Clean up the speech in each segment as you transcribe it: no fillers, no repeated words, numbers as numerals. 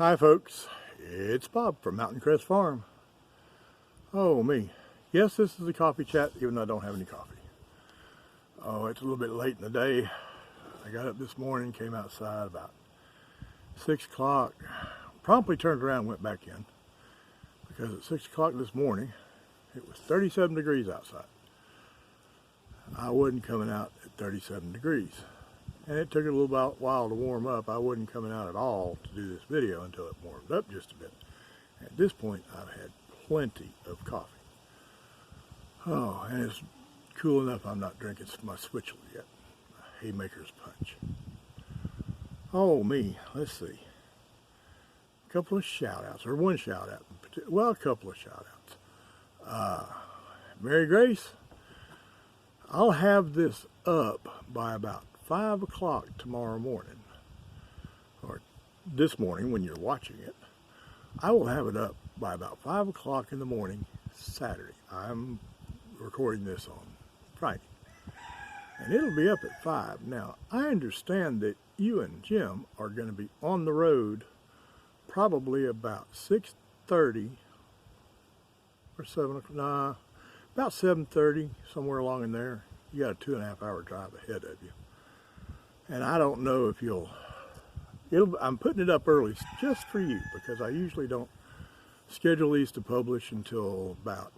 Hi folks, it's Bob from Mountain Crest Farm. Oh me, yes, this is a coffee chat even though I don't have any coffee. Oh, it's a little bit late in the day. I got up this morning, came outside about 6 o'clock, promptly turned around and went back in because at 6 o'clock this morning it was 37 degrees outside. I wasn't coming out at 37 degrees. And it took a little while to warm up. I wasn't coming out at all to do this video until it warmed up just a bit. At this point, I've had plenty of coffee. Oh, and it's cool enough I'm not drinking my Switchel yet. Haymaker's Punch. Oh, me. Let's see. A couple of shout-outs, or one shout-out. Well, a couple of shout-outs. Mary Grace, I'll have this up by about 5 o'clock tomorrow morning, or this morning when you're watching it. I will have it up by about 5 o'clock in the morning Saturday. I'm recording this on Friday, and it'll be up at 5. Now, I understand that you and Jim are going to be on the road probably about 6:30 or 7 o'clock, nah, about 7:30, somewhere along in there. You got a 2.5 hour drive ahead of you. And I don't know if I'm putting it up early just for you because I usually don't schedule these to publish until about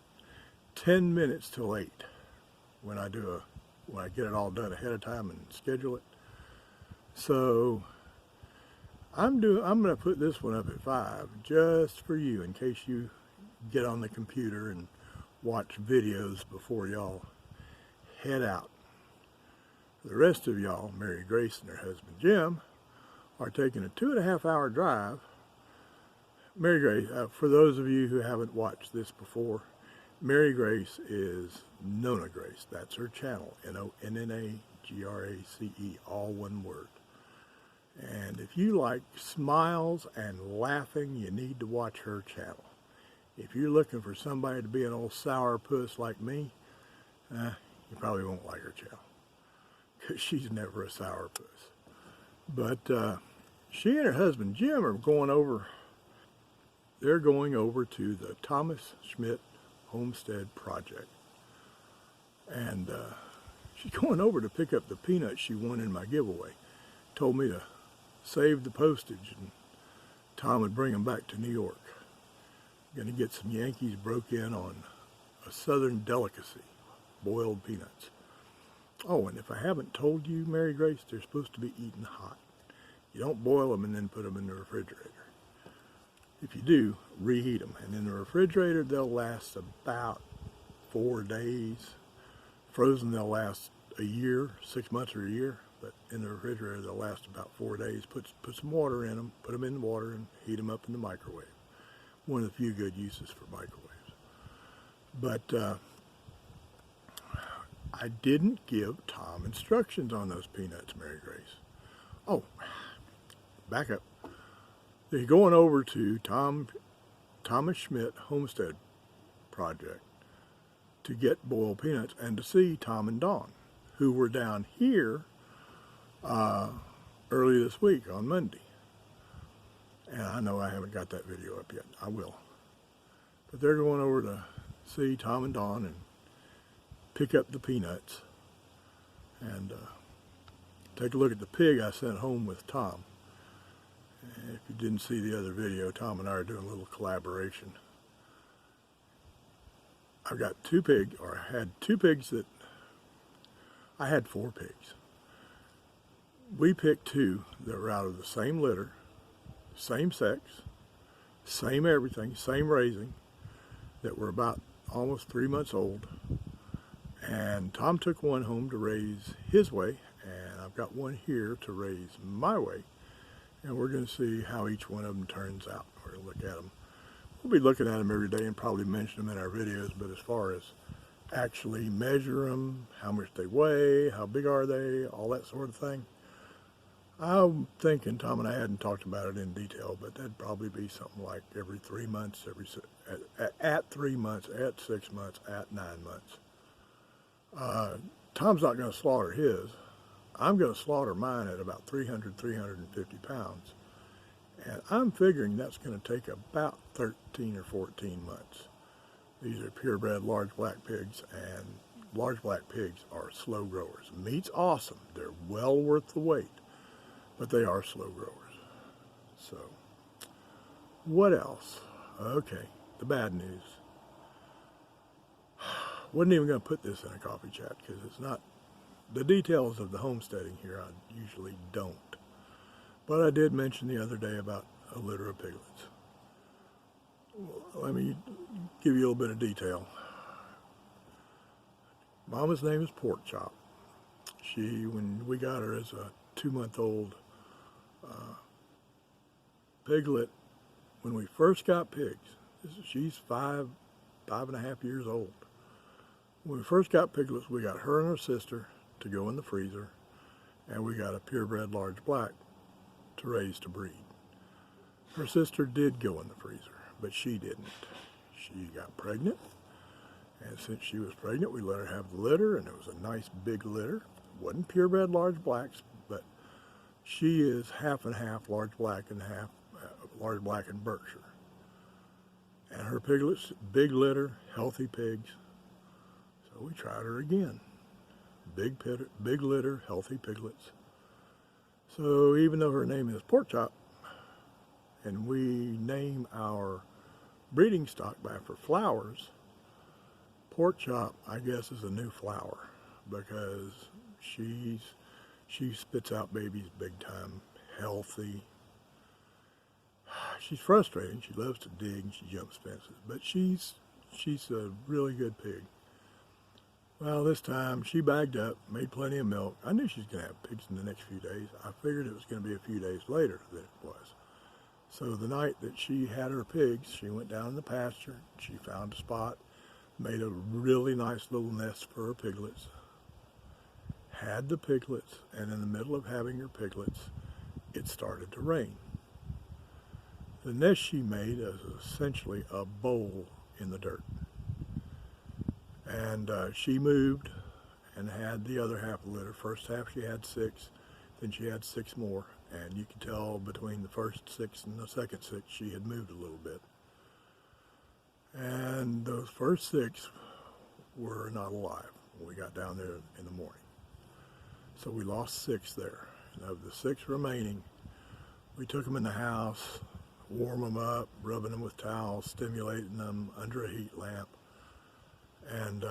10 minutes till 8 when I get it all done ahead of time and schedule it. So I'm going to put this one up at 5 just for you in case you get on the computer and watch videos before y'all head out. The rest of y'all, Mary Grace and her husband Jim, are taking a 2.5 hour drive. Mary Grace, for those of you who haven't watched this before, Mary Grace is Nona Grace. That's her channel, Nonnagrace, all one word. And if you like smiles and laughing, you need to watch her channel. If you're looking for somebody to be an old sourpuss like me, you probably won't like her channel, because she's never a sourpuss. But she and her husband Jim are going over to the Thomas Schmidt Homestead project. And she's going over to pick up the peanuts she won in my giveaway. Told me to save the postage and Tom would bring them back to New York. Going to get some Yankees broke in on a southern delicacy, boiled peanuts. Oh, and if I haven't told you, Mary Grace, they're supposed to be eaten hot. You don't boil them and then put them in the refrigerator. If you do, reheat them. And in the refrigerator, they'll last about 4 days. Frozen, they'll last a year, 6 months or a year. But in the refrigerator, they'll last about 4 days. Put some water in them, put them in the water, and heat them up in the microwave. One of the few good uses for microwaves. But I didn't give Tom instructions on those peanuts, Mary Grace. Oh, back up. They're going over to Thomas Schmidt Homestead project to get boiled peanuts and to see Tom and Dawn, who were down here early this week on Monday. And I know I haven't got that video up yet. I will. But they're going over to see Tom and Dawn and pick up the peanuts and take a look at the pig I sent home with Tom. If you didn't see the other video, Tom and I are doing a little collaboration. I've got I had 2 pigs that, I had 4 pigs. We picked 2 that were out of the same litter, same sex, same everything, same raising, that were about almost 3 months old. And Tom took one home to raise his way, and I've got one here to raise my way. And we're going to see how each one of them turns out. We're going to look at them. We'll be looking at them every day and probably mention them in our videos, but as far as actually measure them, how much they weigh, how big are they, all that sort of thing, I'm thinking, Tom and I hadn't talked about it in detail, but that'd probably be something like every 3 months, at 3 months, at 6 months, at 9 months. Tom's not going to slaughter his. I'm going to slaughter mine at about 300, 350 pounds. And I'm figuring that's going to take about 13 or 14 months. These are purebred large black pigs, and large black pigs are slow growers. Meat's awesome. They're well worth the wait, but they are slow growers. So, what else? Okay, the bad news. Wasn't even going to put this in a coffee chat because it's not, the details of the homesteading here I usually don't. But I did mention the other day about a litter of piglets. Let me give you a little bit of detail. Mama's name is Pork Chop. When we got her as a 2-month-old piglet, when we first got pigs, she's 5.5 years old. When we first got piglets, we got her and her sister to go in the freezer, and we got a purebred large black to raise to breed. Her sister did go in the freezer, but she didn't. She got pregnant, and since she was pregnant, we let her have the litter, and it was a nice big litter. It wasn't purebred large blacks, but she is half and half large black and half large black and Berkshire. And her piglets, big litter, healthy pigs. So we tried her again. Big litter, healthy piglets. So even though her name is Pork Chop, and we name our breeding stock after flowers, Pork Chop, I guess, is a new flower because she spits out babies big time, healthy. She's frustrating. She loves to dig and she jumps fences, but she's a really good pig. Well, this time she bagged up, made plenty of milk. I knew she was going to have pigs in the next few days. I figured it was going to be a few days later than it was. So the night that she had her pigs, she went down in the pasture. She found a spot, made a really nice little nest for her piglets, had the piglets, and in the middle of having her piglets, it started to rain. The nest she made is essentially a bowl in the dirt. And she moved and had the other half of the litter. First half she had 6, then she had 6 more. And you could tell between the first 6 and the second 6 she had moved a little bit. And those first 6 were not alive when we got down there in the morning. So we lost 6 there. And of the 6 remaining, we took them in the house, warm them up, rubbing them with towels, stimulating them under a heat lamp, and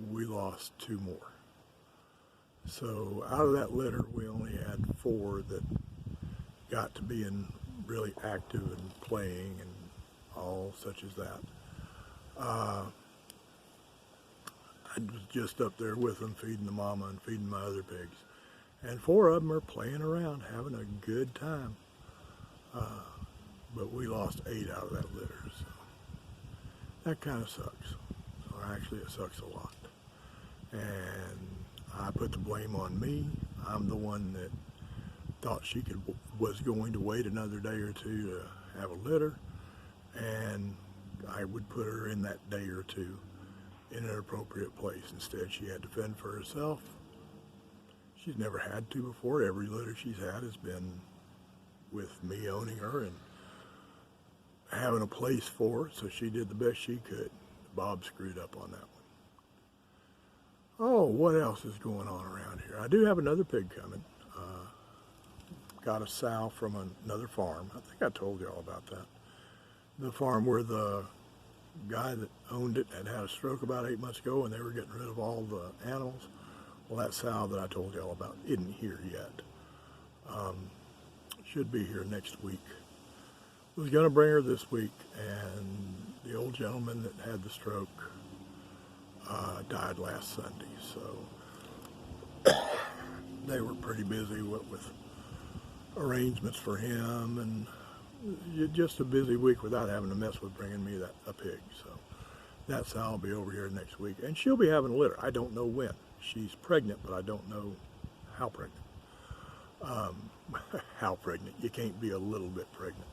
we lost 2 more. So out of that litter, we only had 4 that got to being really active and playing and all such as that. I was just up there with them, feeding the mama and feeding my other pigs, and 4 of them are playing around, having a good time. But we lost 8 out of that litter, so that kind of sucks. Or actually, it sucks a lot. And I put the blame on me. I'm the one that thought she was going to wait another day or 2 to have a litter, and I would put her in that day or 2 in an appropriate place. Instead, she had to fend for herself. She's never had to before. Every litter she's had has been with me owning her and having a place for her, so she did the best she could. Bob screwed up on that one. Oh, what else is going on around here? I do have another pig coming. Got a sow from another farm. I think I told y'all about that. The farm where the guy that owned it had a stroke about 8 months ago, and they were getting rid of all the animals. Well, that sow that I told y'all about isn't here yet. Should be here next week. Was going to bring her this week, and the old gentleman that had the stroke died last Sunday, so they were pretty busy with arrangements for him, and just a busy week without having to mess with bringing me a pig. So that sow will be over here next week, and she'll be having a litter. I don't know when. She's pregnant, but I don't know how pregnant. How pregnant. You can't be a little bit pregnant.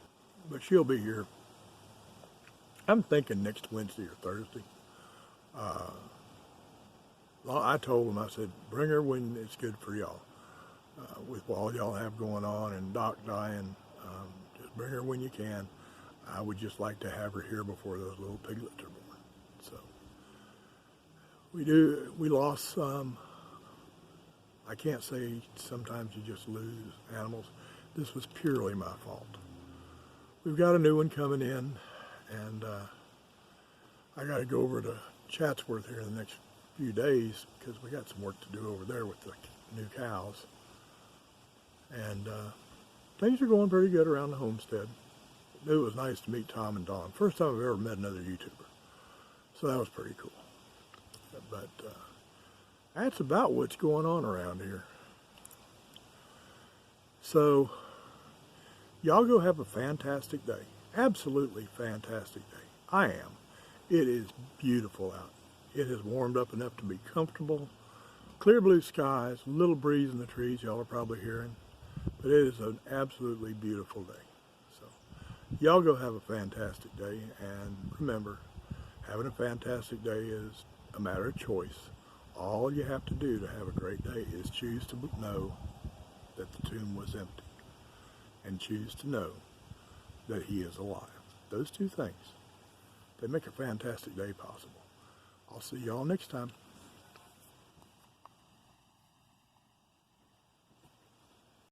But she'll be here, I'm thinking next Wednesday or Thursday. I told them, I said, bring her when it's good for y'all. With all y'all have going on and Doc dying, bring her when you can. I would just like to have her here before those little piglets are born. So we lost some. I can't say sometimes you just lose animals. This was purely my fault. We've got a new one coming in, and I got to go over to Chatsworth here in the next few days because we got some work to do over there with the new cows. And things are going pretty good around the homestead. It was nice to meet Tom and Dawn. First time I've ever met another YouTuber. So that was pretty cool. But that's about what's going on around here. So y'all go have a fantastic day. Absolutely fantastic day. I am. It is beautiful out. It has warmed up enough to be comfortable. Clear blue skies, a little breeze in the trees y'all are probably hearing. But it is an absolutely beautiful day. So y'all go have a fantastic day. And remember, having a fantastic day is a matter of choice. All you have to do to have a great day is choose to know that the tomb was empty and choose to know that he is alive. Those two things, they make a fantastic day possible. I'll see y'all next time.